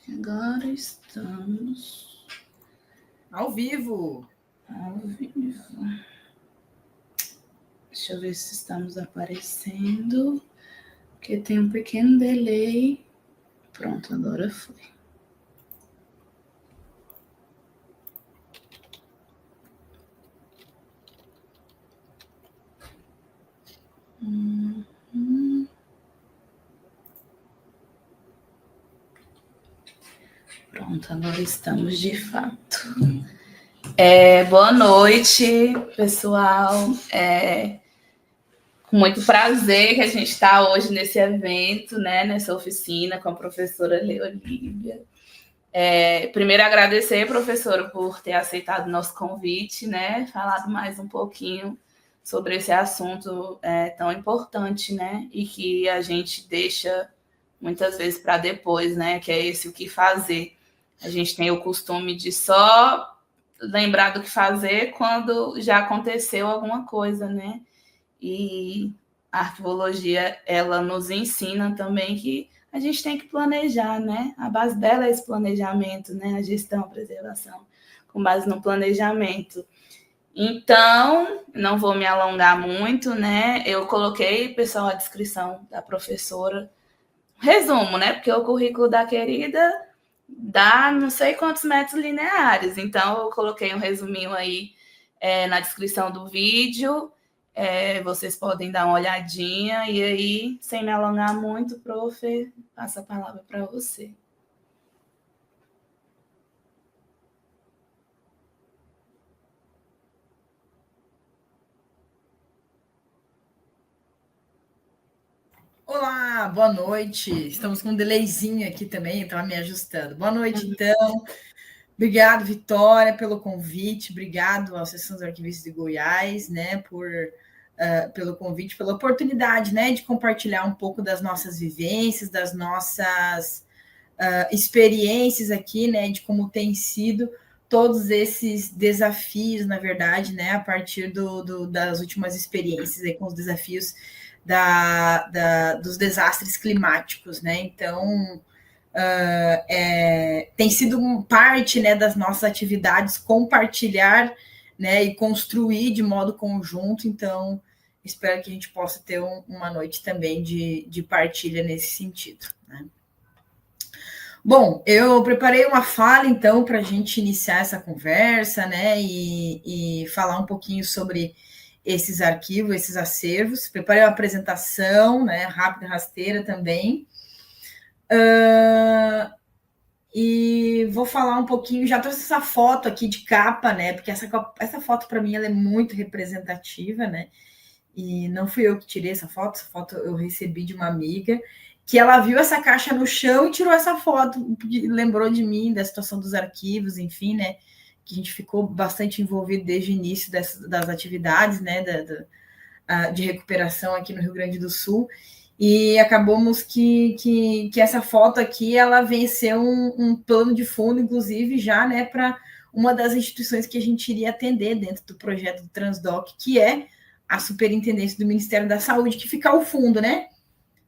Agora estamos ao vivo. Deixa eu ver se estamos aparecendo, porque tem um pequeno delay. Pronto, agora foi. Pronto, agora estamos de fato. Boa noite, pessoal. Com muito prazer que a gente está hoje nesse evento, né, nessa oficina com a professora Leolívia. Primeiro, agradecer, professora, por ter aceitado o nosso convite, né, falado mais um pouquinho sobre esse assunto tão importante, né, e que a gente deixa muitas vezes para depois, né, que é esse o que fazer. A gente tem o costume de só lembrar do que fazer quando já aconteceu alguma coisa, né? E a arquivologia, ela nos ensina também que a gente tem que planejar, né? A base dela é esse planejamento, né? A gestão, a preservação, com base no planejamento. Então, não vou me alongar muito, né? Eu coloquei, pessoal, a descrição da professora. Resumo, né? Porque o currículo da querida dá não sei quantos metros lineares. Então, eu coloquei um resuminho aí na descrição do vídeo. Vocês podem dar uma olhadinha. E aí, sem me alongar muito, prof, passo a palavra para você. Olá, boa noite. Estamos com um delayzinho aqui também, estava me ajustando. Boa noite, então. Obrigado, Vitória, pelo convite. Obrigado à Associação dos Arquivistas de Goiás, né, pelo convite, pela oportunidade, né, de compartilhar um pouco das nossas vivências, das nossas experiências aqui, né, de como tem sido todos esses desafios, na verdade, né, a partir das últimas experiências aí, com os desafios dos desastres climáticos, né? Então, tem sido parte, né, das nossas atividades compartilhar, né, e construir de modo conjunto. Então, espero que a gente possa ter uma noite também de partilha nesse sentido, né? Bom, eu preparei uma fala, então, para a gente iniciar essa conversa, né, e falar um pouquinho sobre esses arquivos, esses acervos. Preparei uma apresentação, né, rápida, rasteira também. E vou falar um pouquinho, já trouxe essa foto aqui de capa, né, porque essa foto, para mim, ela é muito representativa, né, e não fui eu que tirei essa foto eu recebi de uma amiga, que ela viu essa caixa no chão e tirou essa foto, lembrou de mim, da situação dos arquivos, enfim, né, que a gente ficou bastante envolvido desde o início das atividades, né, de recuperação aqui no Rio Grande do Sul, e acabamos que essa foto aqui, ela vem ser um plano de fundo, inclusive, já, né, para uma das instituições que a gente iria atender dentro do projeto do Transdoc, que é a Superintendência do Ministério da Saúde, que fica ao fundo, né?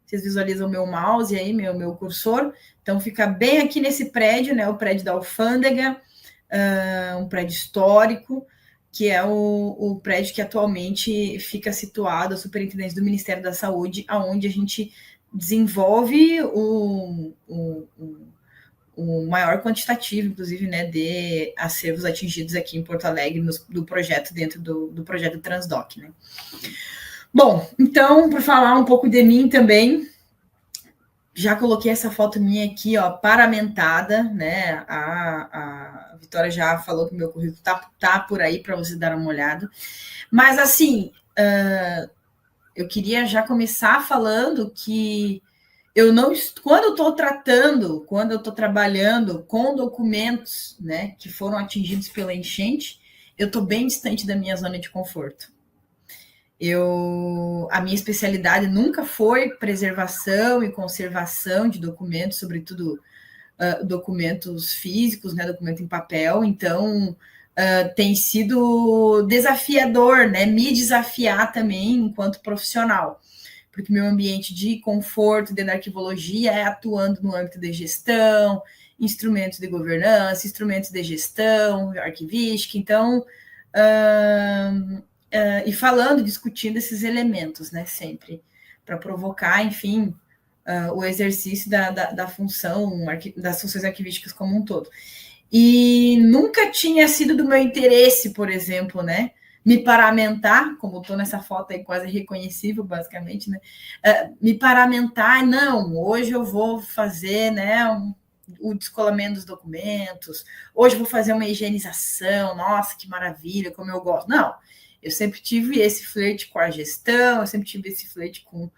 Vocês visualizam o meu mouse aí, meu cursor. Então, fica bem aqui nesse prédio, né? O prédio da Alfândega, um prédio histórico, que é o prédio que atualmente fica situado, a Superintendência do Ministério da Saúde, onde a gente desenvolve o maior quantitativo, inclusive, né, de acervos atingidos aqui em Porto Alegre do projeto, dentro do projeto Transdoc, né? Bom, então, para falar um pouco de mim também, já coloquei essa foto minha aqui, ó, paramentada, né? A Vitória já falou que o meu currículo tá por aí para você dar uma olhada. Mas, assim, eu queria já começar falando que quando eu estou trabalhando com documentos, né, que foram atingidos pela enchente, eu estou bem distante da minha zona de conforto. A minha especialidade nunca foi preservação e conservação de documentos, sobretudo documentos físicos, né, documento em papel. Então, tem sido desafiador, né, me desafiar também enquanto profissional, porque meu ambiente de conforto dentro da arquivologia é atuando no âmbito de gestão, instrumentos de governança, instrumentos de gestão, arquivística, então, e falando, discutindo esses elementos, né, sempre, para provocar, enfim, o exercício da função, das funções arquivísticas como um todo. E nunca tinha sido do meu interesse, por exemplo, né, me paramentar, como estou nessa foto aí quase reconhecível, basicamente, né, me paramentar, não, hoje eu vou fazer, né, o descolamento dos documentos, hoje eu vou fazer uma higienização, nossa, que maravilha, como eu gosto. Não, eu sempre tive esse flerte com a gestão, eu sempre tive esse flerte com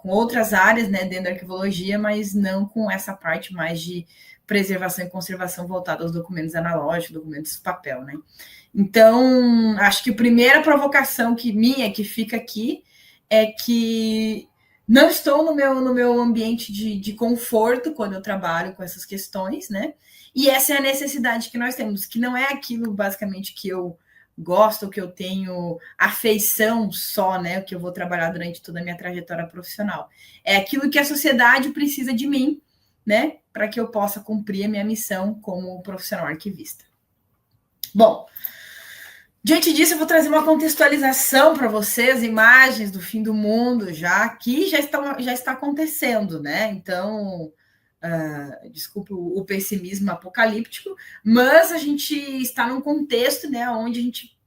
outras áreas, né, dentro da arquivologia, mas não com essa parte mais de preservação e conservação voltada aos documentos analógicos, documentos papel, né? Então, acho que a primeira provocação que fica aqui é que não estou no meu ambiente de conforto quando eu trabalho com essas questões, né? E essa é a necessidade que nós temos, que não é aquilo, basicamente, que eu gosto, que eu tenho afeição só, né? Que eu vou trabalhar durante toda a minha trajetória profissional. É aquilo que a sociedade precisa de mim, né? Para que eu possa cumprir a minha missão como profissional arquivista. Bom, diante disso, eu vou trazer uma contextualização para vocês, imagens do fim do mundo, que já está acontecendo, né? Então, desculpe o pessimismo apocalíptico, mas a gente está num contexto, né, onde a gente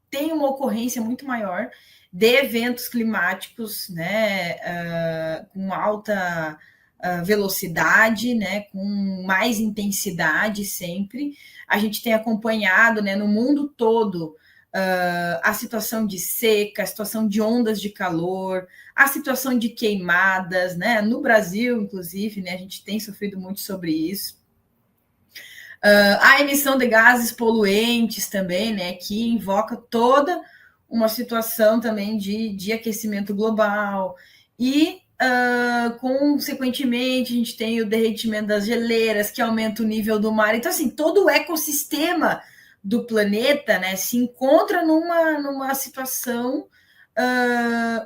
tem uma ocorrência muito maior de eventos climáticos, né, com alta velocidade, né, com mais intensidade sempre. A gente tem acompanhado, né, no mundo todo a situação de seca, a situação de ondas de calor, a situação de queimadas, né? No Brasil, inclusive, né, a gente tem sofrido muito sobre isso. A emissão de gases poluentes também, né, que invoca toda uma situação também de aquecimento global e consequentemente, a gente tem o derretimento das geleiras, que aumenta o nível do mar. Então, assim, todo o ecossistema do planeta, né, se encontra numa situação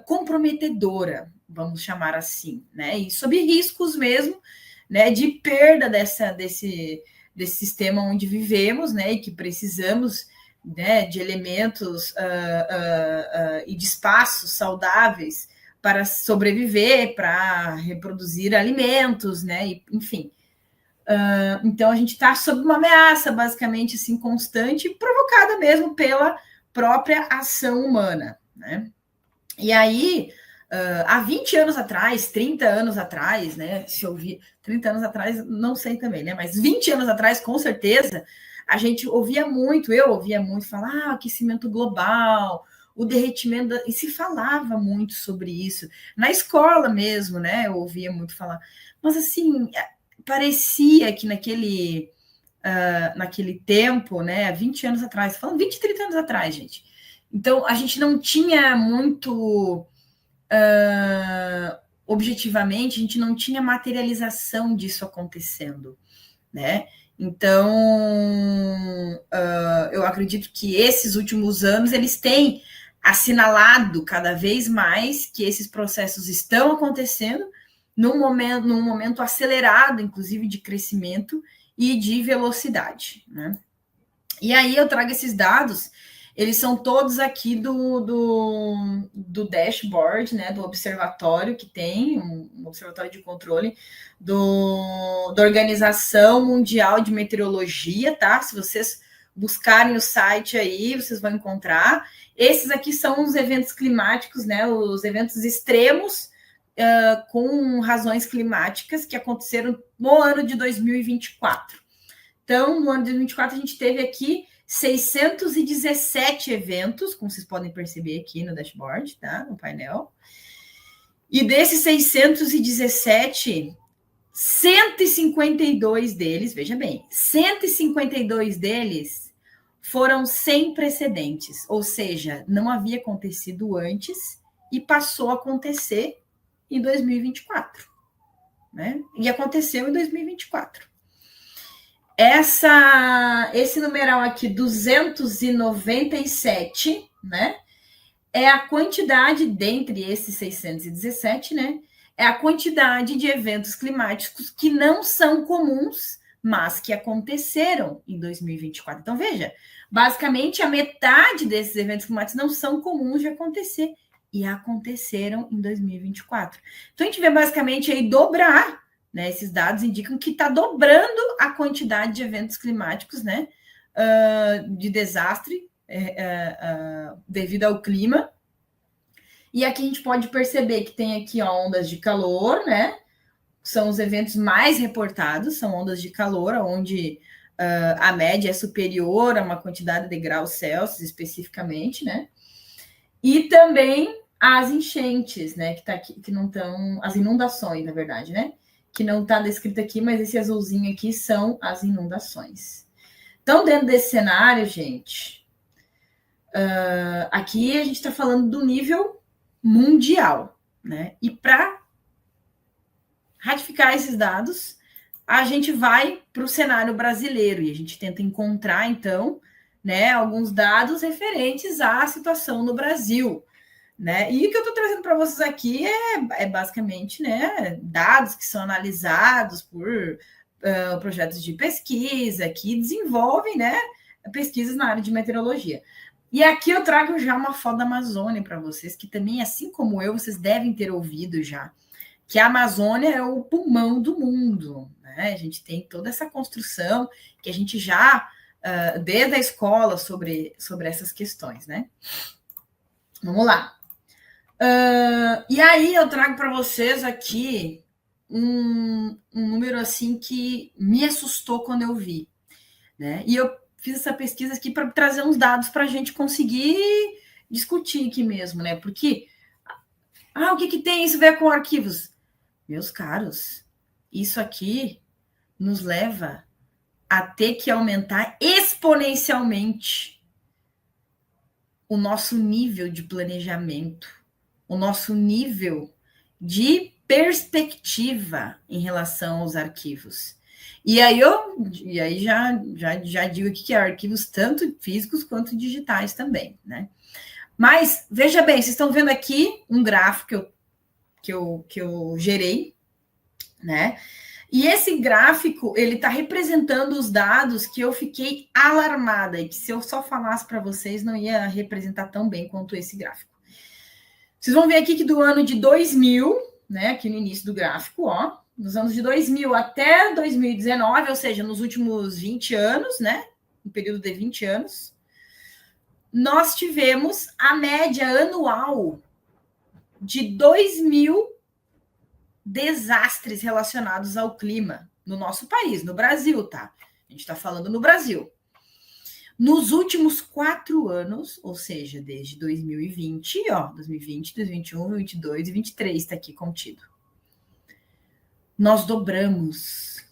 comprometedora, vamos chamar assim, né, e sob riscos mesmo, né, de perda desse sistema onde vivemos, né, e que precisamos, né, de elementos e de espaços saudáveis para sobreviver, para reproduzir alimentos, né? E, enfim. Então, a gente está sob uma ameaça, basicamente, assim, constante, provocada mesmo pela própria ação humana, né? E aí, há 20 anos atrás, 30 anos atrás, né? Se eu vi 30 anos atrás, não sei também, né? Mas 20 anos atrás, com certeza, a gente ouvia muito, eu ouvia muito falar aquecimento global, o derretimento, e se falava muito sobre isso. Na escola mesmo, né? Eu ouvia muito falar. Mas, assim, parecia que naquele tempo, né? 20 anos atrás, falando 20, 30 anos atrás, gente. Então, a gente não tinha muito... objetivamente, a gente não tinha materialização disso acontecendo, né? Então, eu acredito que esses últimos anos, eles têm assinalado cada vez mais que esses processos estão acontecendo num momento acelerado, inclusive, de crescimento e de velocidade, né? E aí eu trago esses dados, eles são todos aqui do dashboard, né, do observatório que tem, um observatório de controle da Organização Mundial de Meteorologia, tá? Se vocês buscarem o site aí, vocês vão encontrar. Esses aqui são os eventos climáticos, né, os eventos extremos com razões climáticas que aconteceram no ano de 2024. Então, no ano de 2024, a gente teve aqui 617 eventos, como vocês podem perceber aqui no dashboard, tá? No painel. E desses 617, 152 deles, veja bem, 152 deles foram sem precedentes, ou seja, não havia acontecido antes e passou a acontecer em 2024, né? E aconteceu em 2024. Esse numeral aqui, 297, né? É a quantidade dentre esses 617, né? é a quantidade de eventos climáticos que não são comuns, mas que aconteceram em 2024. Então, veja, basicamente a metade desses eventos climáticos não são comuns de acontecer e aconteceram em 2024. Então, a gente vê basicamente aí dobrar, né? Esses dados indicam que está dobrando a quantidade de eventos climáticos, né? De desastre devido ao clima. E aqui a gente pode perceber que tem aqui ó, ondas de calor, né? São os eventos mais reportados, são ondas de calor, onde a média é superior a uma quantidade de graus Celsius especificamente, né? E também as enchentes, né? Que tá aqui, que não estão. As inundações, na verdade, né? Que não está descrito aqui, mas esse azulzinho aqui são as inundações. Então, dentro desse cenário, gente, aqui a gente está falando do nível mundial, né? E para ratificar esses dados, a gente vai para o cenário brasileiro e a gente tenta encontrar, então, né, alguns dados referentes à situação no Brasil, né? E o que eu estou trazendo para vocês aqui é basicamente, né, dados que são analisados por projetos de pesquisa que desenvolvem, né, pesquisas na área de meteorologia. E aqui eu trago já uma foto da Amazônia para vocês, que também, assim como eu, vocês devem ter ouvido já, que a Amazônia é o pulmão do mundo, né? A gente tem toda essa construção que a gente já, desde a escola, sobre essas questões, né? Vamos lá. E aí eu trago para vocês aqui um número assim que me assustou quando eu vi, né? E eu fiz essa pesquisa aqui para trazer uns dados para a gente conseguir discutir aqui mesmo, né? Porque o que tem isso a ver com arquivos? Meus caros, isso aqui nos leva a ter que aumentar exponencialmente o nosso nível de planejamento, o nosso nível de perspectiva em relação aos arquivos. E aí já digo aqui que há arquivos tanto físicos quanto digitais também, né? Mas veja bem, vocês estão vendo aqui um gráfico que eu gerei, né? E esse gráfico, ele está representando os dados que eu fiquei alarmada e que se eu só falasse para vocês não ia representar tão bem quanto esse gráfico. Vocês vão ver aqui que do ano de 2000, né, aqui no início do gráfico, ó, nos anos de 2000 até 2019, ou seja, nos últimos 20 anos, né, um período de 20 anos, nós tivemos a média anual de 2.000 desastres relacionados ao clima no nosso país, no Brasil, tá? A gente está falando no Brasil. Nos últimos 4 anos, ou seja, desde 2020, 2020, 2021, 2022 e 2023 está aqui contido. Nós dobramos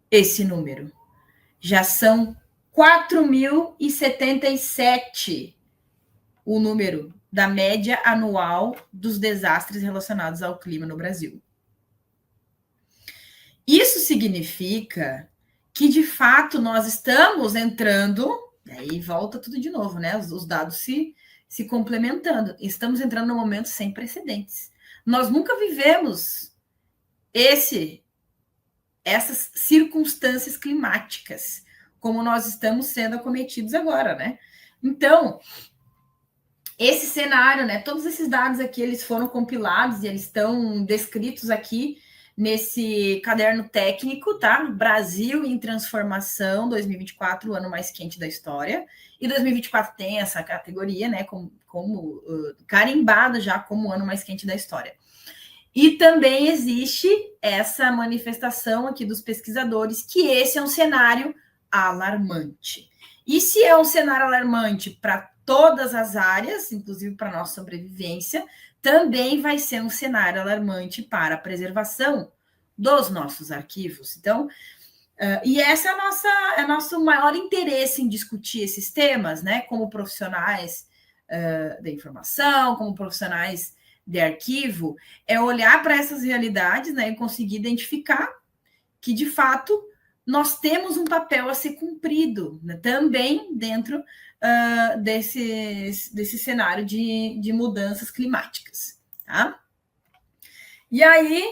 esse número. Já são 4.077 o número da média anual dos desastres relacionados ao clima no Brasil. Isso significa que, de fato, nós estamos entrando, aí volta tudo de novo, né? Os dados se complementando. Estamos entrando num momento sem precedentes. Nós nunca vivemos essas circunstâncias climáticas como nós estamos sendo acometidos agora, né? Então, esse cenário, né? Todos esses dados aqui, eles foram compilados e eles estão descritos aqui nesse caderno técnico, tá? Brasil em Transformação, 2024, o ano mais quente da história. E 2024 tem essa categoria, né? Como carimbado já como o ano mais quente da história. E também existe essa manifestação aqui dos pesquisadores que esse é um cenário alarmante. E se é um cenário alarmante para todas as áreas, inclusive para a nossa sobrevivência, também vai ser um cenário alarmante para a preservação dos nossos arquivos. Então, e essa é nosso maior interesse em discutir esses temas, né? Como profissionais da informação, como profissionais de arquivo, é olhar para essas realidades, né? E conseguir identificar que, de fato, nós temos um papel a ser cumprido, né? Também dentro desse cenário de mudanças climáticas, tá? E aí,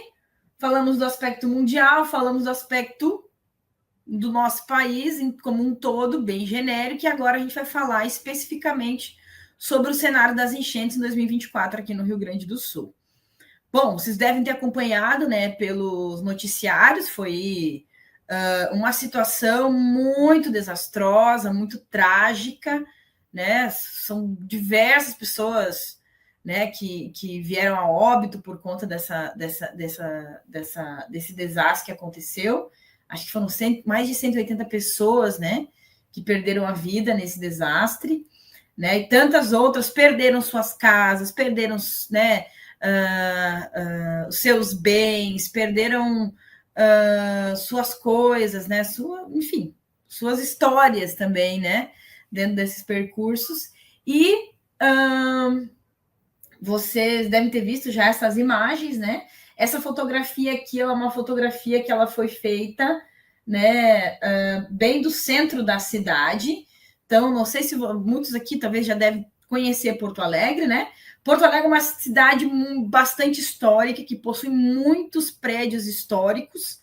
falamos do aspecto mundial, falamos do aspecto do nosso país como um todo, bem genérico, e agora a gente vai falar especificamente sobre o cenário das enchentes em 2024 aqui no Rio Grande do Sul. Bom, vocês devem ter acompanhado, né, pelos noticiários, foi uma situação muito desastrosa, muito trágica, né? São diversas pessoas, né, que vieram a óbito por conta desse desastre que aconteceu. Acho que foram mais de 180 pessoas, né, que perderam a vida nesse desastre, né? E tantas outras perderam suas casas, perderam, né, os seus bens, perderam suas coisas, né? Enfim, suas histórias também, né? Dentro desses percursos. E vocês devem ter visto já essas imagens, né? Essa fotografia aqui é uma fotografia que ela foi feita, né, bem do centro da cidade. Então, não sei se muitos aqui talvez já devem conhecer Porto Alegre, né? Porto Alegre é uma cidade bastante histórica, que possui muitos prédios históricos,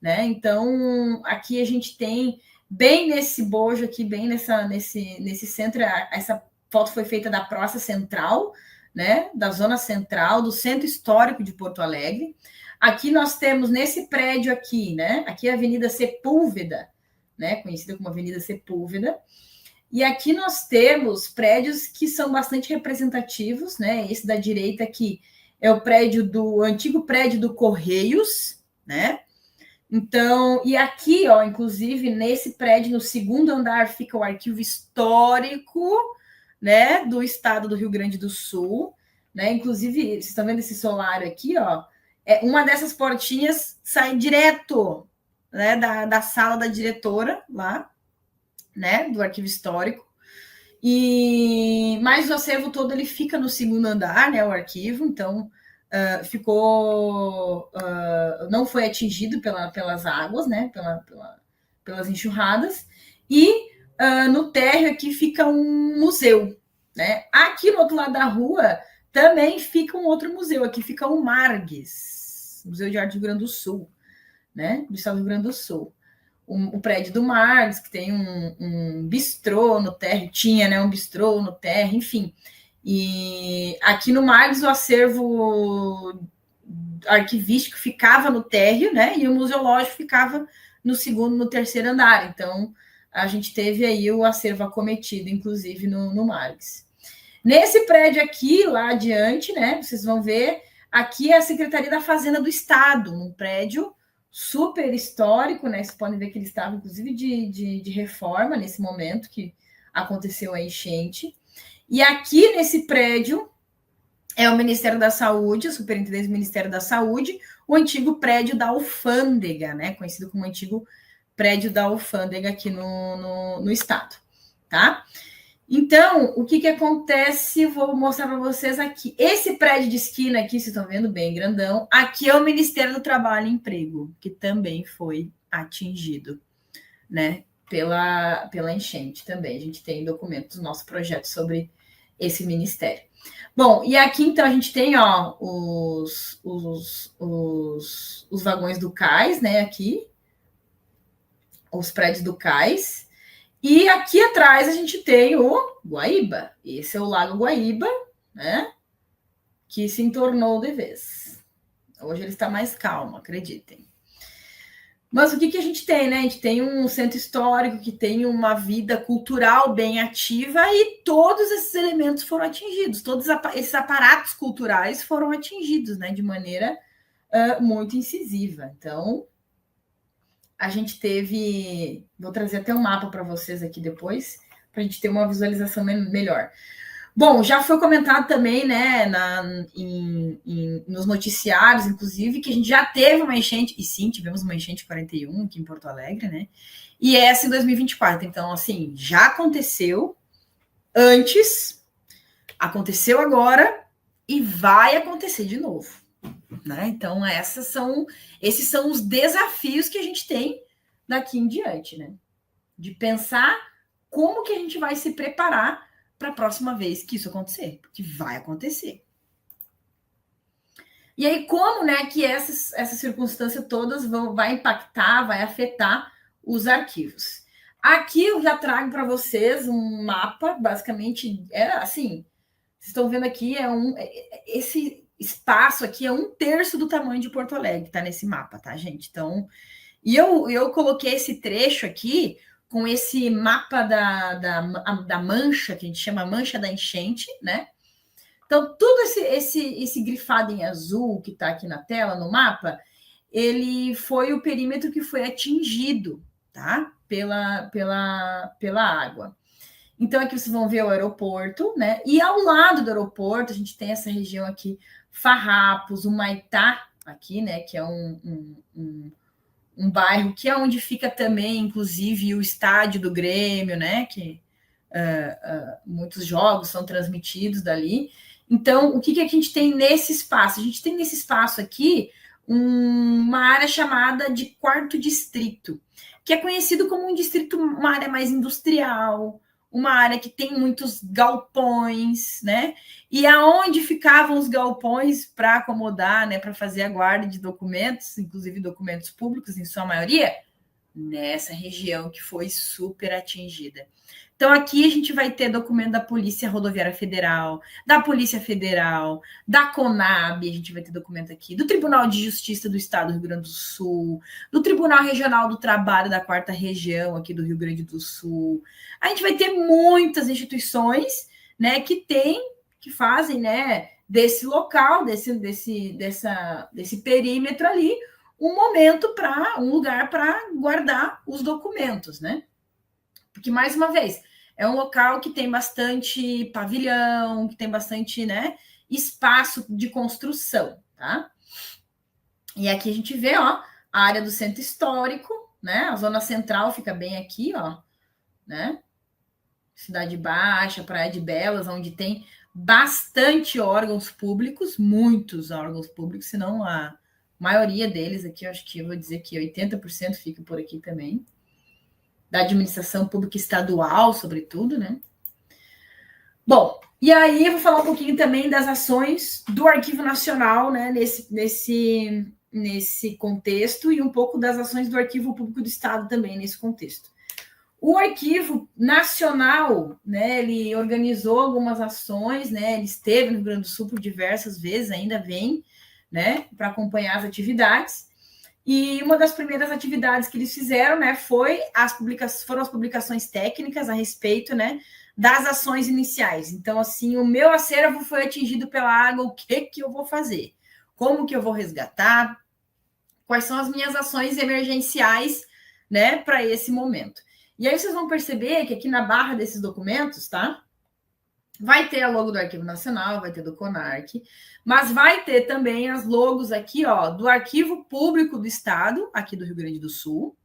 né? Então, aqui a gente tem, bem nesse bojo aqui, bem nesse centro, essa foto foi feita da Praça Central, né? Da zona central, do centro histórico de Porto Alegre. Aqui nós temos, nesse prédio aqui, né? Aqui é a Avenida Sepúlveda, né? Conhecida como Avenida Sepúlveda. E aqui nós temos prédios que são bastante representativos, né? Esse da direita aqui é o antigo prédio do Correios, né? Então, e aqui, ó, inclusive, nesse prédio, no segundo andar, fica o arquivo histórico, né, do estado do Rio Grande do Sul, né? Inclusive, vocês estão vendo esse solário aqui, ó? Uma dessas portinhas sai direto, né, da sala da diretora lá, né, do arquivo histórico. Mas o acervo todo ele fica no segundo andar, né, o arquivo, então não foi atingido pelas águas, né, pelas enxurradas, e no térreo aqui fica um museu, né? Aqui no outro lado da rua também fica um outro museu, aqui fica o Margues, Museu de Arte do Rio Grande do Sul, né, do estado do Rio Grande do Sul. O prédio do Marx, que tem um bistrô no térreo, tinha, né, um bistrô no térreo, enfim. E aqui no Marx o acervo arquivístico ficava no térreo, né, e o museológico ficava no terceiro andar. Então, a gente teve aí o acervo acometido, inclusive, no Marx. Nesse prédio aqui, lá adiante, né, vocês vão ver, aqui é a Secretaria da Fazenda do Estado, um prédio super histórico, né? Vocês podem ver que ele estava, inclusive, de reforma nesse momento que aconteceu a enchente. E aqui nesse prédio é o Ministério da Saúde, a Superintendência do Ministério da Saúde, o antigo prédio da Alfândega, né? Conhecido como antigo prédio da Alfândega aqui no estado, tá? Então, o que acontece? Vou mostrar para vocês aqui. Esse prédio de esquina aqui, vocês estão vendo bem grandão, aqui é o Ministério do Trabalho e Emprego, que também foi atingido, né, pela enchente também. A gente tem documentos do nosso projeto sobre esse ministério. Bom, e aqui então a gente tem, ó, os vagões do cais, né, aqui, os prédios do cais. E aqui atrás a gente tem o Guaíba. Esse é o Lago Guaíba, né? Que se entornou de vez. Hoje ele está mais calmo, acreditem. Mas o que a gente tem, né? A gente tem um centro histórico que tem uma vida cultural bem ativa e todos esses elementos foram atingidos. Todos esses aparatos culturais foram atingidos, né? De maneira muito incisiva. Então, a gente teve... Vou trazer até um mapa para vocês aqui depois, para a gente ter uma visualização melhor. Bom, já foi comentado também, né, nos noticiários, inclusive, que a gente já teve uma enchente, e sim, tivemos uma enchente 41 aqui em Porto Alegre, né, e essa em 2024. Então, assim, já aconteceu antes, aconteceu agora e vai acontecer de novo, né? Então, esses são os desafios que a gente tem daqui em diante, né? De pensar como que a gente vai se preparar para a próxima vez que isso acontecer, porque vai acontecer. E aí, como, né, que essas circunstâncias todas vai impactar, vai afetar os arquivos. Aqui eu já trago para vocês um mapa, basicamente, assim, vocês estão vendo aqui, esse espaço aqui é 1/3 do tamanho de Porto Alegre, tá nesse mapa, tá, gente? Então, e eu coloquei esse trecho aqui com esse mapa da mancha, que a gente chama mancha da enchente, né? Então, tudo esse grifado em azul que está aqui na tela, no mapa, ele foi o perímetro que foi atingido, tá? Pela água. Então, aqui vocês vão ver o aeroporto, né? E ao lado do aeroporto, a gente tem essa região aqui, Farrapos, o Maitá, aqui, né? Que é um bairro que é onde fica também, inclusive, o estádio do Grêmio, né? Que muitos jogos são transmitidos dali. Então, o que a gente tem nesse espaço? A gente tem nesse espaço aqui uma área chamada de Quarto Distrito, que é conhecido como um distrito, uma área mais industrial, uma área que tem muitos galpões, né? E aonde ficavam os galpões para acomodar, né, para fazer a guarda de documentos, inclusive documentos públicos, em sua maioria, nessa região que foi super atingida. Então, aqui a gente vai ter documento da Polícia Rodoviária Federal, da Polícia Federal, da Conab, a gente vai ter documento aqui, do Tribunal de Justiça do Estado do Rio Grande do Sul, do Tribunal Regional do Trabalho da 4ª Região aqui do Rio Grande do Sul. A gente vai ter muitas instituições, né, que fazem, né, desse local, desse perímetro ali, um lugar para guardar os documentos, né? Porque, mais uma vez, é um local que tem bastante pavilhão, que tem bastante, né, espaço de construção, tá? E aqui a gente vê, ó, a área do centro histórico, né? A zona central fica bem aqui, ó, né? Cidade Baixa, Praia de Belas, onde tem bastante órgãos públicos, muitos órgãos públicos, se não a maioria deles aqui, eu acho que eu vou dizer que 80% fica por aqui também, da administração pública estadual, sobretudo, né? Bom, e aí eu vou falar um pouquinho também das ações do Arquivo Nacional, né, nesse contexto, e um pouco das ações do Arquivo Público do Estado também nesse contexto. O Arquivo Nacional, né, ele organizou algumas ações, né, ele esteve no Rio Grande do Sul por diversas vezes, ainda vem, né, para acompanhar as atividades. E uma das primeiras atividades que eles fizeram, né, foram as publicações técnicas a respeito, né, das ações iniciais. Então, assim, o meu acervo foi atingido pela água, o que eu vou fazer? Como que eu vou resgatar? Quais são as minhas ações emergenciais, né, para esse momento? E aí vocês vão perceber que aqui na barra desses documentos, tá? Vai ter a logo do Arquivo Nacional, vai ter do CONARC, mas vai ter também as logos aqui, ó, do Arquivo Público do Estado, aqui do Rio Grande do Sul,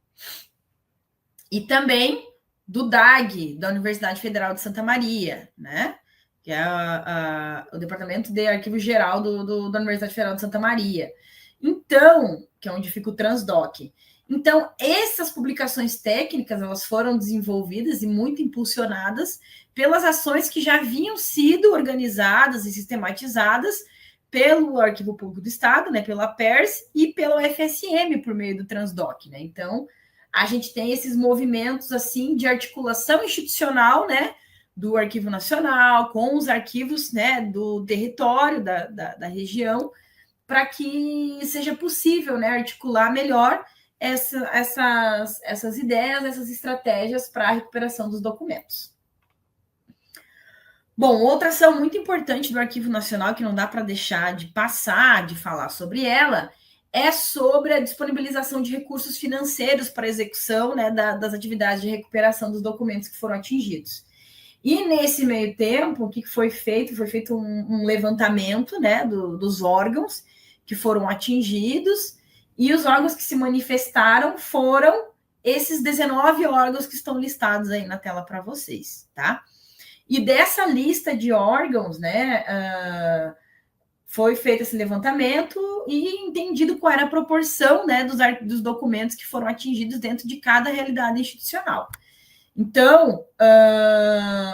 e também do DAG, da Universidade Federal de Santa Maria, né? Que é o Departamento de Arquivo Geral da Universidade Federal de Santa Maria. Então, que é onde fica o Transdoc. Então, essas publicações técnicas, elas foram desenvolvidas e muito impulsionadas pelas ações que já haviam sido organizadas e sistematizadas pelo Arquivo Público do Estado, né, pela PERS e pela UFSM por meio do Transdoc, né? Então, a gente tem esses movimentos assim de articulação institucional, né, do Arquivo Nacional com os arquivos, né, do território da região, para que seja possível, né, articular melhor essas ideias, essas estratégias para a recuperação dos documentos. Bom, outra ação muito importante do Arquivo Nacional, que não dá para deixar de passar, de falar sobre ela, é sobre a disponibilização de recursos financeiros para a execução, né, das atividades de recuperação dos documentos que foram atingidos. E nesse meio tempo, o que foi feito? Foi feito um levantamento, né, dos órgãos que foram atingidos, e os órgãos que se manifestaram foram esses 19 órgãos que estão listados aí na tela para vocês, tá? E dessa lista de órgãos, né, foi feito esse levantamento e entendido qual era a proporção, né, dos documentos que foram atingidos dentro de cada realidade institucional. Então,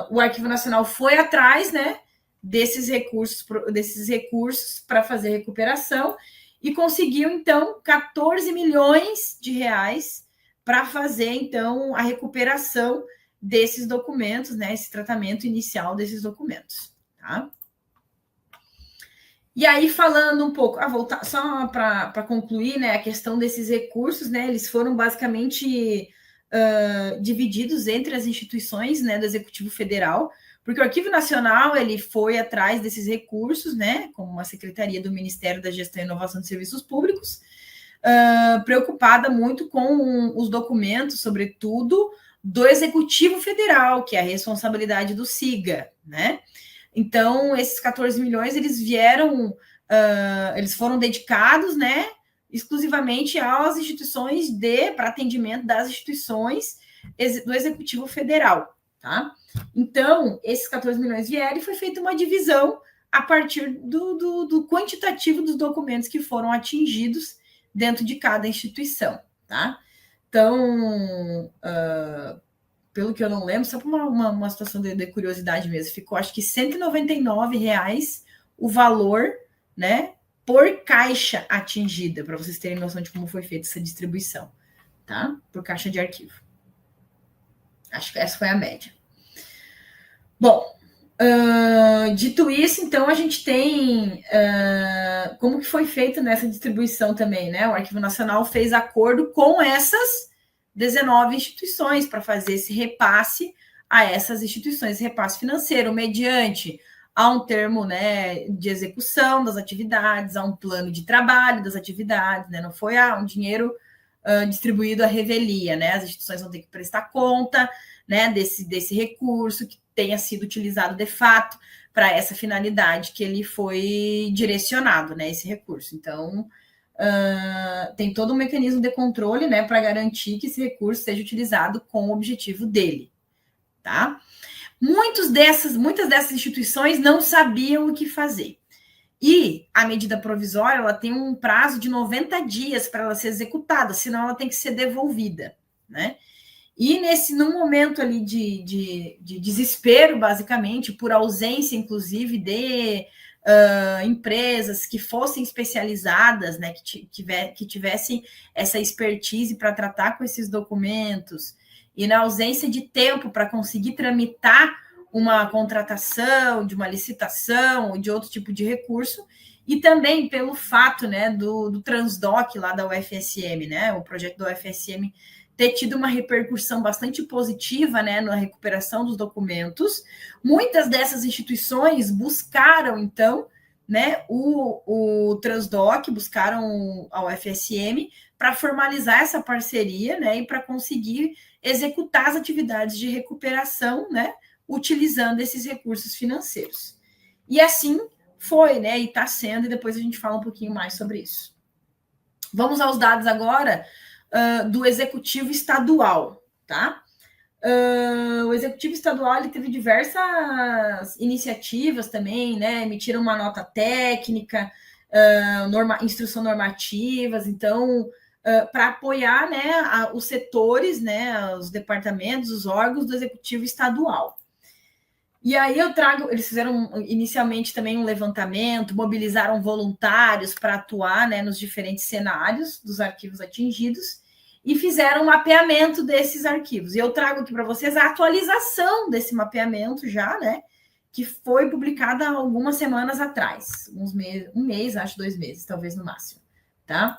o Arquivo Nacional foi atrás, né, desses recursos para fazer recuperação e conseguiu, então, 14 milhões de reais para fazer, então, a recuperação desses documentos, né, esse tratamento inicial desses documentos, tá? E aí, falando um pouco, voltar só para concluir, né, a questão desses recursos, né, eles foram basicamente divididos entre as instituições, né, do Executivo Federal, porque o Arquivo Nacional ele foi atrás desses recursos, né, como a Secretaria do Ministério da Gestão e Inovação de Serviços Públicos, preocupada muito com os documentos, sobretudo, do Executivo Federal, que é a responsabilidade do SIGA, né? Então, esses 14 milhões, eles foram dedicados, né, exclusivamente às instituições para atendimento das instituições do Executivo Federal, tá? Então, esses 14 milhões vieram e foi feita uma divisão a partir do quantitativo dos documentos que foram atingidos dentro de cada instituição, tá? Então, pelo que eu não lembro, só por uma situação de curiosidade mesmo, ficou acho que R$199 o valor, né, por caixa atingida, para vocês terem noção de como foi feita essa distribuição, tá? Por caixa de arquivo. Acho que essa foi a média. Bom, dito isso, então a gente tem como que foi feito nessa distribuição também, né? O Arquivo Nacional fez acordo com essas 19 instituições para fazer esse repasse a essas instituições, esse repasse financeiro, mediante a um termo, né, de execução das atividades, a um plano de trabalho das atividades, né? Não foi um dinheiro distribuído à revelia, né? As instituições vão ter que prestar conta, né, desse recurso que tenha sido utilizado de fato para essa finalidade que ele foi direcionado, né, esse recurso. Então, tem todo um mecanismo de controle, né, para garantir que esse recurso seja utilizado com o objetivo dele, tá? Muitas dessas instituições não sabiam o que fazer. E a medida provisória, ela tem um prazo de 90 dias para ela ser executada, senão ela tem que ser devolvida, né? E num momento ali de desespero, basicamente, por ausência, inclusive, de empresas que fossem especializadas, né, que tivessem essa expertise para tratar com esses documentos, e na ausência de tempo para conseguir tramitar uma contratação, de uma licitação ou de outro tipo de recurso, e também pelo fato, né, do Transdoc lá da UFSM, né, o projeto da UFSM ter tido uma repercussão bastante positiva, né, na recuperação dos documentos. Muitas dessas instituições buscaram, então, né, o Transdoc, buscaram a UFSM para formalizar essa parceria, né, e para conseguir executar as atividades de recuperação, né, utilizando esses recursos financeiros. E assim foi, né, e está sendo, e depois a gente fala um pouquinho mais sobre isso. Vamos aos dados agora do Executivo Estadual, tá? O Executivo Estadual ele teve diversas iniciativas também, né? Emitiram uma nota técnica, instrução normativas, então, para apoiar, né, os setores, né, os departamentos, os órgãos do Executivo Estadual. E aí eles fizeram inicialmente também um levantamento, mobilizaram voluntários para atuar, né, nos diferentes cenários dos arquivos atingidos e fizeram um mapeamento desses arquivos. E eu trago aqui para vocês a atualização desse mapeamento já, né, que foi publicada algumas semanas atrás, um mês, acho 2 meses, talvez no máximo, tá?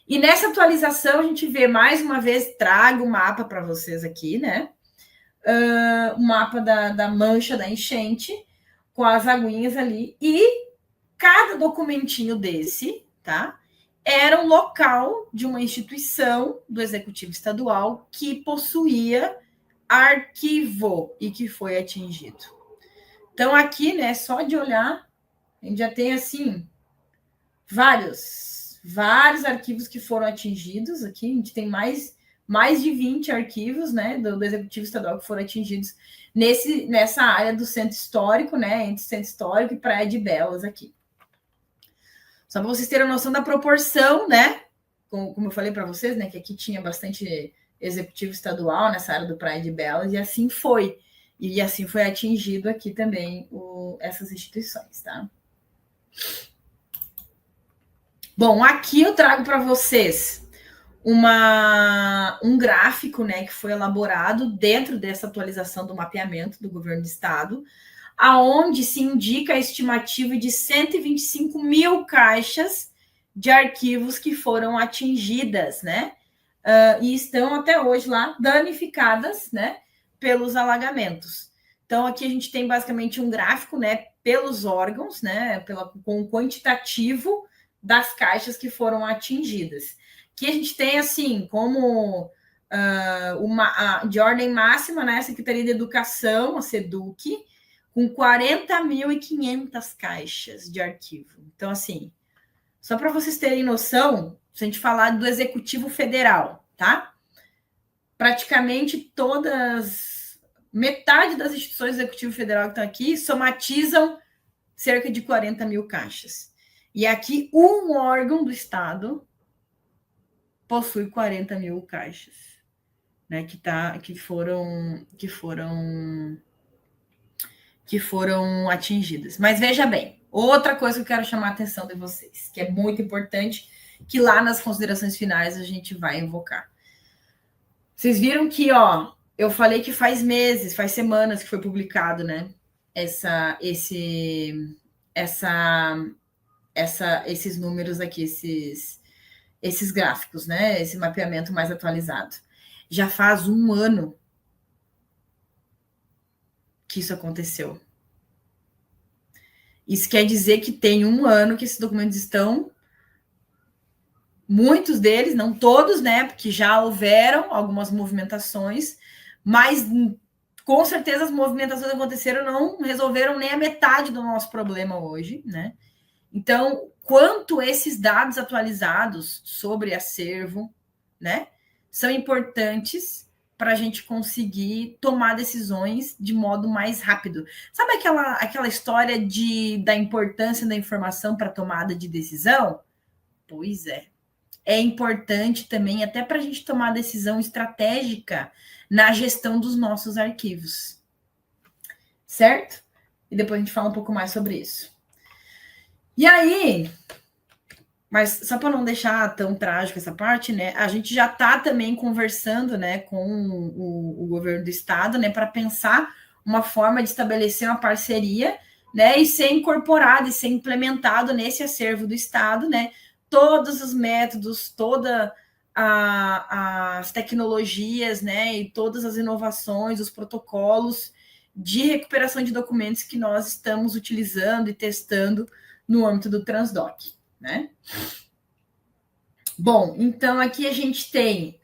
E nessa atualização a gente vê, mais uma vez, trago o mapa para vocês aqui, né? O mapa da mancha da enchente, com as aguinhas ali, e cada documentinho desse, tá? Era um local de uma instituição do Executivo Estadual que possuía arquivo e que foi atingido. Então, aqui, né, só de olhar, a gente já tem, assim, vários arquivos que foram atingidos. Aqui a gente tem mais de 20 arquivos, né, do Executivo Estadual que foram atingidos nessa área do Centro Histórico, né, entre Centro Histórico e Praia de Belas aqui. Só para vocês terem noção da proporção, né, como eu falei para vocês, né, que aqui tinha bastante Executivo Estadual nessa área do Praia de Belas, e assim foi. E assim foi atingido aqui também essas instituições, tá? Bom, aqui eu trago para vocês um gráfico, né, que foi elaborado dentro dessa atualização do mapeamento do governo do estado, aonde se indica a estimativa de 125 mil caixas de arquivos que foram atingidas, né, e estão até hoje lá danificadas, né, pelos alagamentos. Então, aqui a gente tem basicamente um gráfico, né, pelos órgãos, né, com o quantitativo das caixas que foram atingidas. Que a gente tem, assim, como de ordem máxima, né, a Secretaria de Educação, a SEDUC, com 40.500 caixas de arquivo. Então, assim, só para vocês terem noção, se a gente falar do Executivo Federal, tá? Praticamente metade das instituições do Executivo Federal que estão aqui somatizam cerca de 40 mil caixas. E aqui, um órgão do Estado possui 40 mil caixas, né, que foram atingidas. Mas veja bem, outra coisa que eu quero chamar a atenção de vocês, que é muito importante, que lá nas considerações finais a gente vai invocar. Vocês viram que, ó, eu falei que faz meses, faz semanas que foi publicado, né, esses números aqui, esses gráficos, né? Esse mapeamento mais atualizado. Já faz um ano que isso aconteceu. Isso quer dizer que tem um ano que esses documentos estão, muitos deles, não todos, né? Porque já houveram algumas movimentações, mas com certeza as movimentações que aconteceram não resolveram nem a metade do nosso problema hoje, né? Então, quanto esses dados atualizados sobre acervo, né, são importantes para a gente conseguir tomar decisões de modo mais rápido. Sabe aquela história da importância da informação para tomada de decisão? Pois é. É importante também até para a gente tomar decisão estratégica na gestão dos nossos arquivos. Certo? E depois a gente fala um pouco mais sobre isso. E aí, mas só para não deixar tão trágico essa parte, né? A gente já está também conversando, né, com o governo do estado, né, para pensar uma forma de estabelecer uma parceria, né, e ser incorporado e ser implementado nesse acervo do estado, né, todos os métodos, todas as tecnologias, né, e todas as inovações, os protocolos de recuperação de documentos que nós estamos utilizando e testando no âmbito do Transdoc, né? Bom, então aqui a gente tem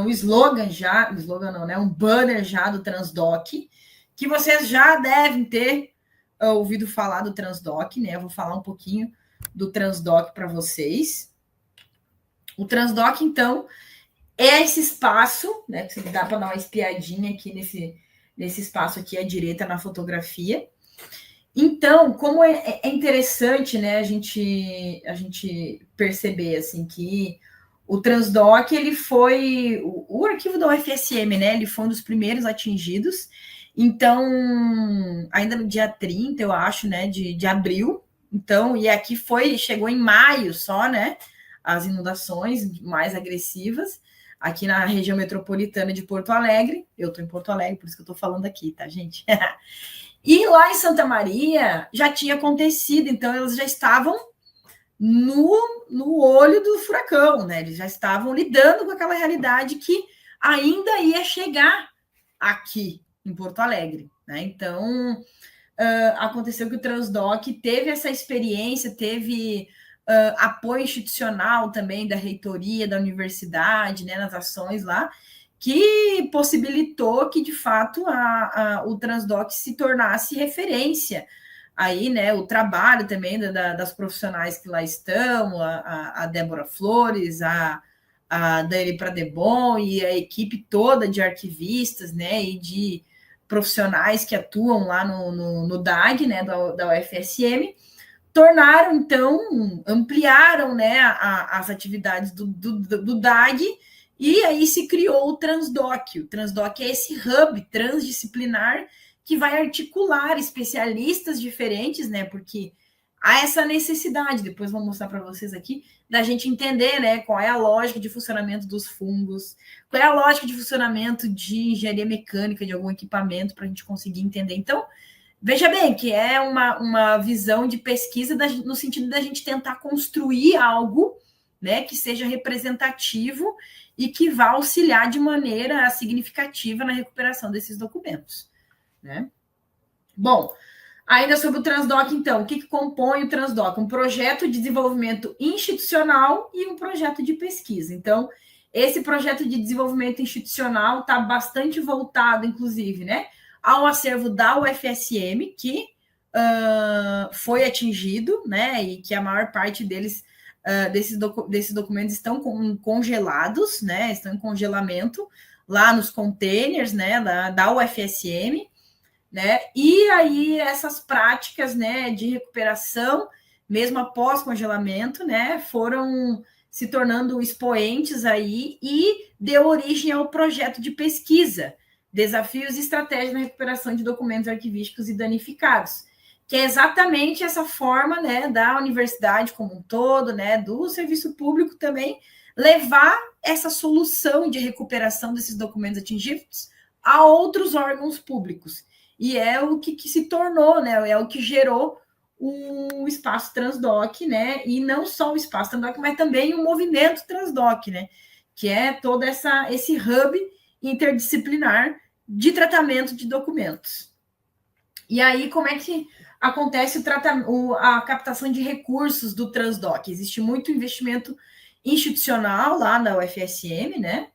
um banner já do Transdoc, que vocês já devem ter ouvido falar do Transdoc, né? Eu vou falar um pouquinho do Transdoc para vocês. O Transdoc, então, é esse espaço, né? Que dá para dar uma espiadinha aqui nesse espaço aqui à direita na fotografia. Então, como é interessante, né, a gente perceber assim que o Transdoc, ele foi o arquivo da UFSM, né? Ele foi um dos primeiros atingidos. Então, ainda no dia 30, eu acho, né, de abril. Então, e aqui chegou em maio só, né? As inundações mais agressivas aqui na região metropolitana de Porto Alegre. Eu estou em Porto Alegre, por isso que eu estou falando aqui, tá, gente? E lá em Santa Maria já tinha acontecido, então eles já estavam no olho do furacão, né? Eles já estavam lidando com aquela realidade que ainda ia chegar aqui em Porto Alegre, né? Então, aconteceu que o Transdoc teve essa experiência, teve apoio institucional também da reitoria, da universidade, né, nas ações lá, que possibilitou que, de fato, o Transdoc se tornasse referência. Aí, né, o trabalho também das profissionais que lá estão, a Débora Flores, a Dani Pradebon e a equipe toda de arquivistas, né, e de profissionais que atuam lá no DAG, né, da UFSM, tornaram, então, ampliaram, né, as atividades do DAG E aí se criou o Transdoc. O Transdoc é esse hub transdisciplinar que vai articular especialistas diferentes, né? Porque há essa necessidade, depois vou mostrar para vocês aqui, da gente entender, né, qual é a lógica de funcionamento dos fungos, qual é a lógica de funcionamento de engenharia mecânica de algum equipamento, para a gente conseguir entender. Então, veja bem que é uma visão de pesquisa no sentido da gente tentar construir algo, né, que seja representativo e que vá auxiliar de maneira significativa na recuperação desses documentos, né? Bom, ainda sobre o Transdoc, então, o que compõe o Transdoc? Um projeto de desenvolvimento institucional e um projeto de pesquisa. Então, esse projeto de desenvolvimento institucional está bastante voltado, inclusive, né, ao acervo da UFSM, que foi atingido, né, e que a maior parte deles, desses documentos estão congelados, né, estão em congelamento lá nos containers, né, da UFSM, né? E aí essas práticas, né, de recuperação, mesmo após congelamento, né, foram se tornando expoentes aí e deu origem ao projeto de pesquisa, Desafios e Estratégias na Recuperação de Documentos Arquivísticos e Danificados, que é exatamente essa forma, né, da universidade como um todo, né, do serviço público também, levar essa solução de recuperação desses documentos atingidos a outros órgãos públicos. E é o que se tornou, né? É o que gerou o espaço Transdoc, né? E não só o espaço Transdoc, mas também o movimento Transdoc, né? Que é todo esse hub interdisciplinar de tratamento de documentos. E aí, como é que acontece a captação de recursos do Transdoc? Existe muito investimento institucional lá na UFSM, né?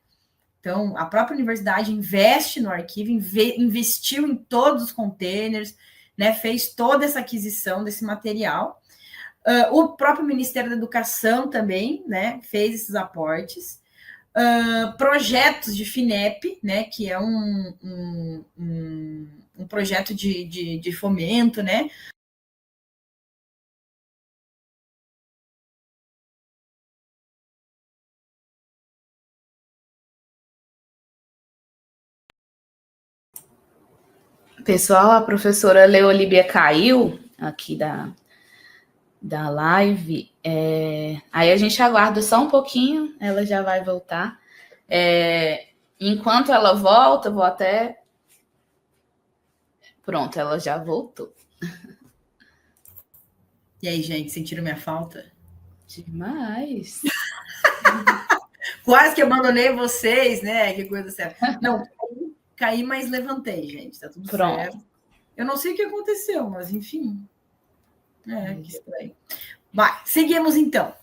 Então, a própria universidade investe no arquivo, investiu em todos os containers, né, fez toda essa aquisição desse material. O próprio Ministério da Educação também, né, fez esses aportes. Projetos de FINEP, né, que é um projeto de fomento, né, Pessoal, a professora Leolíbia caiu aqui da live. Aí a gente aguarda só um pouquinho, ela já vai voltar. Enquanto ela volta, vou até... Pronto, ela já voltou. E aí, gente, sentiram minha falta? Demais. Quase que abandonei vocês, né? Que coisa séria. Não, caí, mas levantei, gente. Tá tudo Pronto. certo. Eu não sei o que aconteceu, mas enfim. Que estranho. Vai, seguimos então.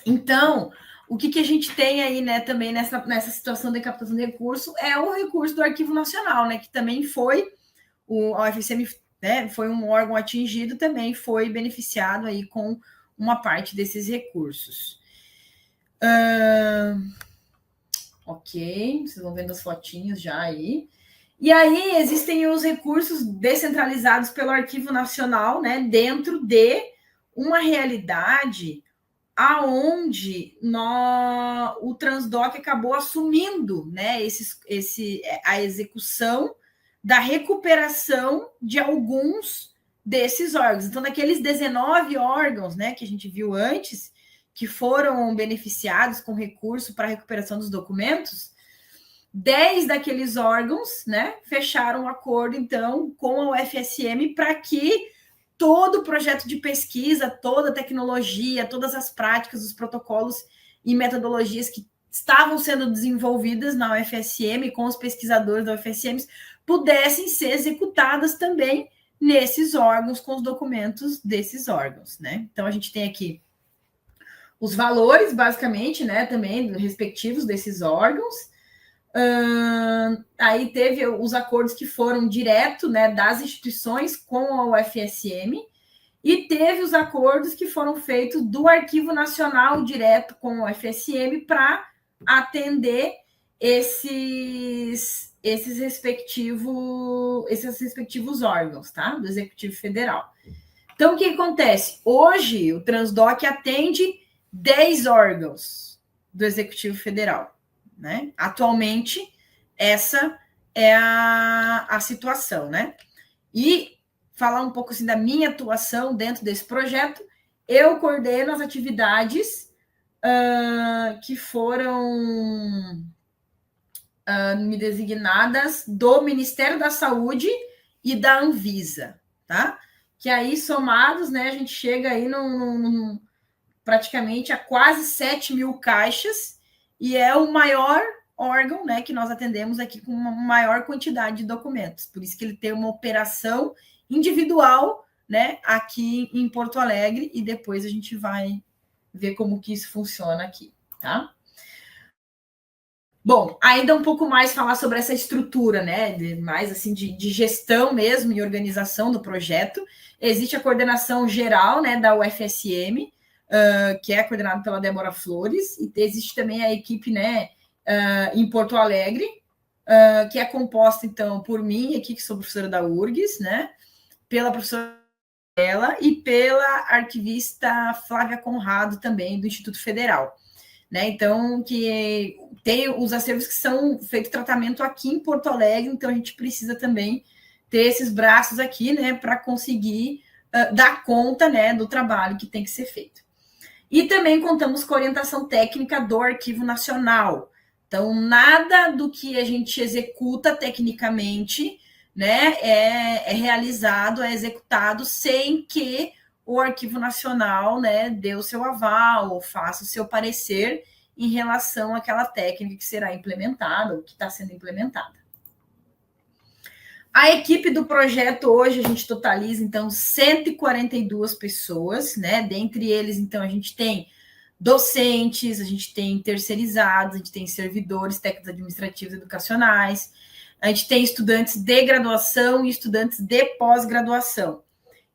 Então, o que a gente tem aí, né, também nessa situação de captação de recurso é o recurso do Arquivo Nacional, né? Que também foi a UFSM, né, foi um órgão atingido, também foi beneficiado aí com uma parte desses recursos. Ok, vocês vão vendo as fotinhas já aí. E aí existem os recursos descentralizados pelo Arquivo Nacional, né, dentro de uma realidade aonde o Transdoc acabou assumindo, né, a execução da recuperação de alguns desses órgãos. Então, daqueles 19 órgãos, né, que a gente viu antes, que foram beneficiados com recurso para a recuperação dos documentos, 10 daqueles órgãos, né, fecharam um acordo, então, com a UFSM para que todo o projeto de pesquisa, toda a tecnologia, todas as práticas, os protocolos e metodologias que estavam sendo desenvolvidas na UFSM com os pesquisadores da UFSM pudessem ser executadas também nesses órgãos, com os documentos desses órgãos, né? Então, a gente tem aqui os valores, basicamente, né, também respectivos desses órgãos. Aí teve os acordos que foram direto, né, das instituições com a UFSM, e teve os acordos que foram feitos do Arquivo Nacional direto com a UFSM para atender esses respectivos órgãos, tá? Do Executivo Federal. Então, o que acontece? Hoje, o Transdoc atende 10 órgãos do Executivo Federal, né? Atualmente, essa é a situação, né? E falar um pouco assim da minha atuação dentro desse projeto, eu coordeno as atividades que foram me designadas do Ministério da Saúde e da Anvisa, tá? Que aí, somados, né, a gente chega aí praticamente a quase 7 mil caixas e é o maior órgão, né, que nós atendemos aqui com uma maior quantidade de documentos. Por isso que ele tem uma operação individual, né, aqui em Porto Alegre e depois a gente vai ver como que isso funciona aqui, tá? Bom, ainda um pouco mais falar sobre essa estrutura, né? Mais assim de gestão mesmo e organização do projeto. Existe a coordenação geral, né, da UFSM, que é coordenada pela Débora Flores, e existe também a equipe, né, em Porto Alegre, que é composta, então, por mim, aqui, que sou professora da URGS, né? Pela professora dela e pela arquivista Flávia Conrado, também, do Instituto Federal. Né? Então, que tem os acervos que são feito tratamento aqui em Porto Alegre, então a gente precisa também ter esses braços aqui, né, para conseguir dar conta, né, do trabalho que tem que ser feito. E também contamos com a orientação técnica do Arquivo Nacional. Então, nada do que a gente executa tecnicamente, né, é realizado, é executado sem que o Arquivo Nacional, né, dê o seu aval, ou faça o seu parecer em relação àquela técnica que será implementada, ou que está sendo implementada. A equipe do projeto hoje, a gente totaliza, então, 142 pessoas, né? Dentre eles, então, a gente tem docentes, a gente tem terceirizados, a gente tem servidores, técnicos administrativos educacionais, a gente tem estudantes de graduação e estudantes de pós-graduação.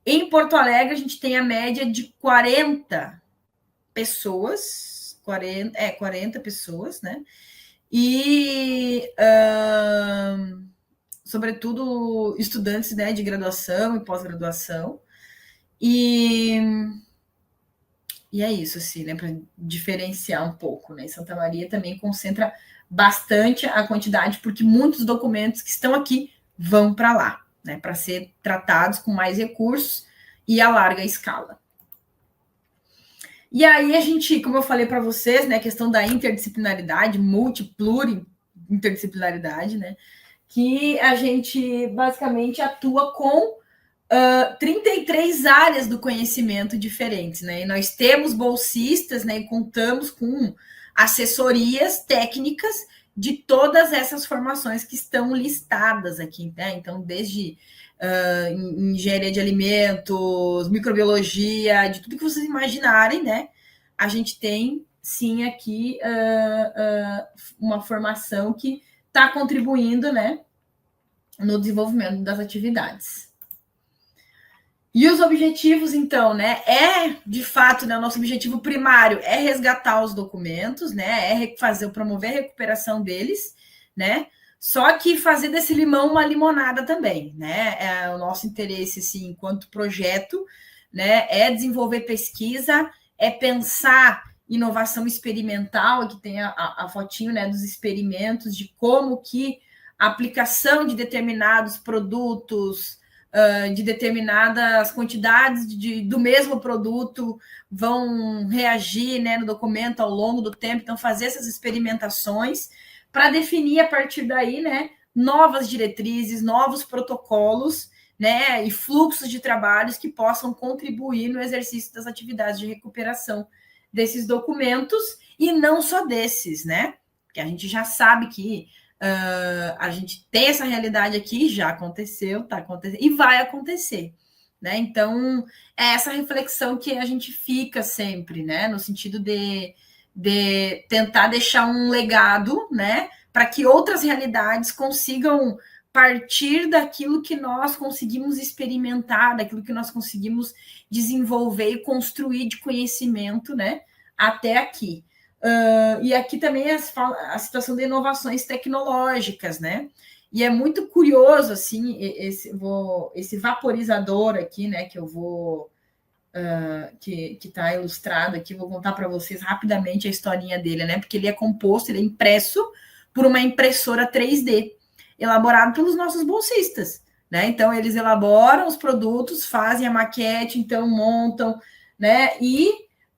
Em Porto Alegre, a gente tem a média de 40 pessoas, 40 pessoas, né? E, sobretudo, estudantes, né, de graduação e pós-graduação. E é isso, assim, né, para diferenciar um pouco, né? Santa Maria também concentra bastante a quantidade, porque muitos documentos que estão aqui vão para lá, né, para ser tratados com mais recursos e a larga escala. E aí a gente, como eu falei para vocês, né, a questão da interdisciplinaridade, interdisciplinaridade, né, que a gente basicamente atua com 33 áreas do conhecimento diferentes, né, e nós temos bolsistas, né, e contamos com assessorias técnicas de todas essas formações que estão listadas aqui, né, então desde engenharia de alimentos, microbiologia, de tudo que vocês imaginarem, né? A gente tem, sim, aqui uma formação que está contribuindo, né, no desenvolvimento das atividades. E os objetivos, então, né, de fato, né, o nosso objetivo primário é resgatar os documentos, né, promover a recuperação deles, né, só que fazer desse limão uma limonada também, né? O nosso interesse, assim, enquanto projeto, né, é desenvolver pesquisa, é pensar inovação experimental, aqui tem a fotinho, né, dos experimentos, de como que a aplicação de determinados produtos, de determinadas quantidades do mesmo produto vão reagir, né, no documento ao longo do tempo, então fazer essas experimentações para definir a partir daí, né, novas diretrizes, novos protocolos, né, e fluxos de trabalhos que possam contribuir no exercício das atividades de recuperação desses documentos, e não só desses, né, que a gente já sabe que a gente tem essa realidade aqui, já aconteceu, está acontecendo, e vai acontecer, né, então é essa reflexão que a gente fica sempre, né, no sentido de tentar deixar um legado, né, para que outras realidades consigam partir daquilo que nós conseguimos experimentar, daquilo que nós conseguimos desenvolver e construir de conhecimento, né, até aqui. E aqui também a situação de inovações tecnológicas, né, e é muito curioso, assim, esse vaporizador aqui, né, que eu vou que está ilustrado aqui. Vou contar para vocês rapidamente a historinha dele, né? Porque ele é composto, ele é impresso por uma impressora 3D, elaborado pelos nossos bolsistas, né? Então, eles elaboram os produtos, fazem a maquete, então montam, né? E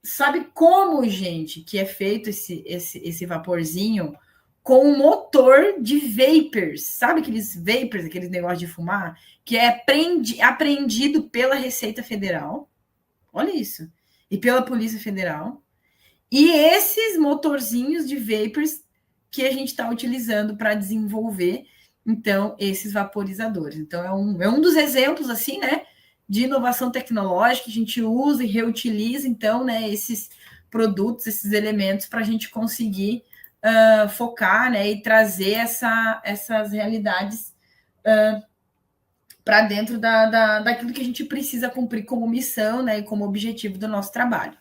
sabe como, gente, que é feito esse vaporzinho? Com um motor de vapors, sabe aqueles vapors, aqueles negócios de fumar, que é apreendido pela Receita Federal, olha isso, e pela Polícia Federal, e esses motorzinhos de vapors que a gente está utilizando para desenvolver, então, esses vaporizadores. Então, é um dos exemplos, assim, né, de inovação tecnológica que a gente usa e reutiliza, então, né, esses produtos, esses elementos, para a gente conseguir focar, né, e trazer essas realidades para dentro daquilo que a gente precisa cumprir como missão, né, e como objetivo do nosso trabalho.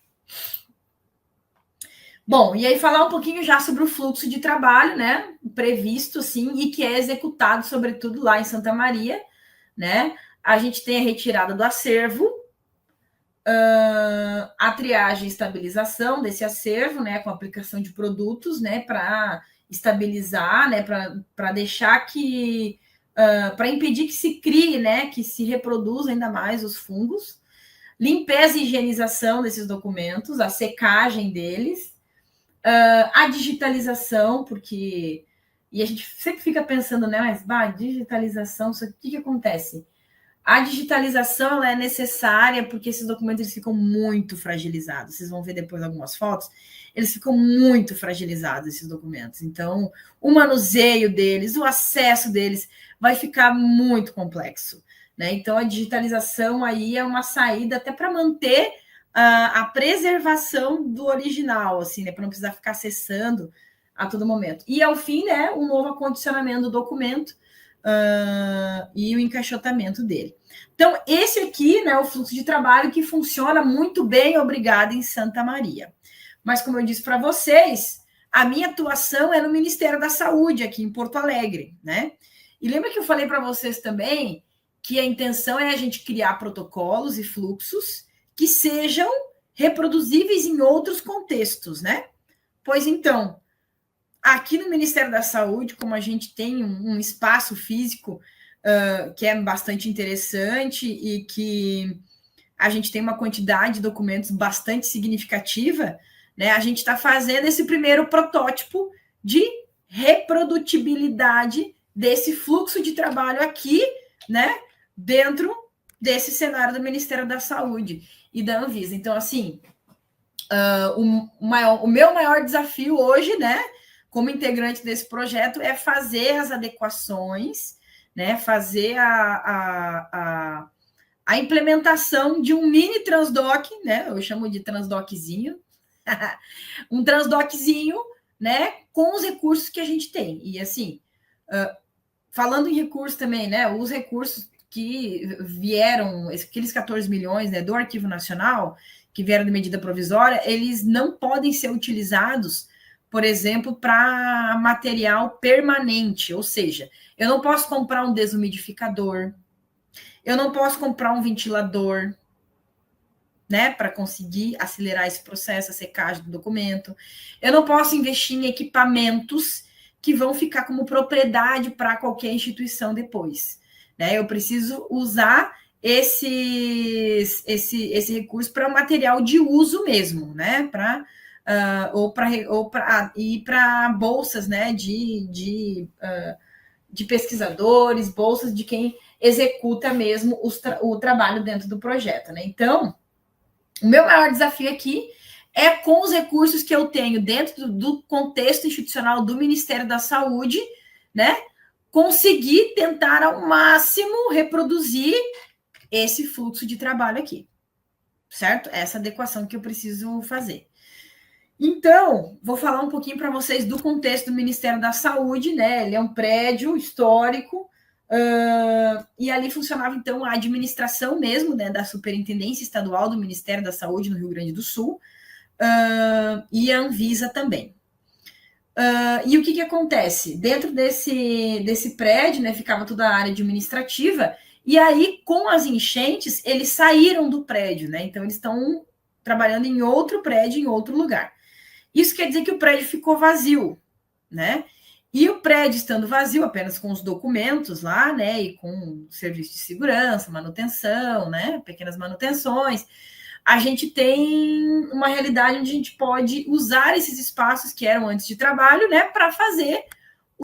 Bom, e aí falar um pouquinho já sobre o fluxo de trabalho, né, previsto, sim, e que é executado, sobretudo, lá em Santa Maria, né, a gente tem a retirada do acervo, a triagem e estabilização desse acervo, né, com a aplicação de produtos, né, para estabilizar, né, para deixar que, para impedir que se crie, né, que se reproduza ainda mais os fungos, limpeza e higienização desses documentos, a secagem deles, a digitalização, porque e a gente sempre fica pensando, né, mas digitalização, o que acontece? A digitalização ela é necessária porque esses documentos eles ficam muito fragilizados. Vocês vão ver depois algumas fotos. Eles ficam muito fragilizados, esses documentos. Então, o manuseio deles, o acesso deles vai ficar muito complexo, né? Então, a digitalização aí é uma saída até para manter a preservação do original, assim, né? Para não precisar ficar acessando a todo momento. E, ao fim, né, um novo acondicionamento do documento e o encaixotamento dele. Então, esse aqui, né, é o fluxo de trabalho que funciona muito bem, obrigada, em Santa Maria. Mas, como eu disse para vocês, a minha atuação é no Ministério da Saúde, aqui em Porto Alegre, né? E lembra que eu falei para vocês também que a intenção é a gente criar protocolos e fluxos que sejam reproduzíveis em outros contextos, né? Pois então, aqui no Ministério da Saúde, como a gente tem um espaço físico que é bastante interessante e que a gente tem uma quantidade de documentos bastante significativa, né? A gente está fazendo esse primeiro protótipo de reprodutibilidade desse fluxo de trabalho aqui, né? Dentro desse cenário do Ministério da Saúde e da Anvisa. Então, assim, o meu maior desafio hoje, né, como integrante desse projeto, é fazer as adequações, né, fazer a implementação de um mini transdoc, né, eu chamo de transdoczinho, um transdoczinho, né, com os recursos que a gente tem. E, assim, falando em recursos também, né, os recursos que vieram, aqueles 14 milhões, né, do Arquivo Nacional, que vieram de medida provisória, eles não podem ser utilizados, por exemplo, para material permanente, ou seja, eu não posso comprar um desumidificador, eu não posso comprar um ventilador, né, para conseguir acelerar esse processo, a secagem do documento, eu não posso investir em equipamentos que vão ficar como propriedade para qualquer instituição depois, né? Eu preciso usar esse recurso para material de uso mesmo, né? Ou para bolsas, né? De pesquisadores, bolsas de quem executa mesmo o trabalho dentro do projeto, né? Então, o meu maior desafio aqui é com os recursos que eu tenho dentro do contexto institucional do Ministério da Saúde, né? Conseguir tentar ao máximo reproduzir esse fluxo de trabalho aqui, certo? Essa adequação que eu preciso fazer. Então, vou falar um pouquinho para vocês do contexto do Ministério da Saúde, né? Ele é um prédio histórico, e ali funcionava, então, a administração mesmo, né, da Superintendência Estadual do Ministério da Saúde no Rio Grande do Sul, e a Anvisa também. E o que acontece? Dentro desse prédio, né, ficava toda a área administrativa E aí, com as enchentes, eles saíram do prédio, né? Então, eles estão trabalhando em outro prédio, em outro lugar. Isso quer dizer que o prédio ficou vazio, né? E o prédio estando vazio, apenas com os documentos lá, né? E com serviço de segurança, manutenção, né? Pequenas manutenções, a gente tem uma realidade onde a gente pode usar esses espaços que eram antes de trabalho, né? Para fazer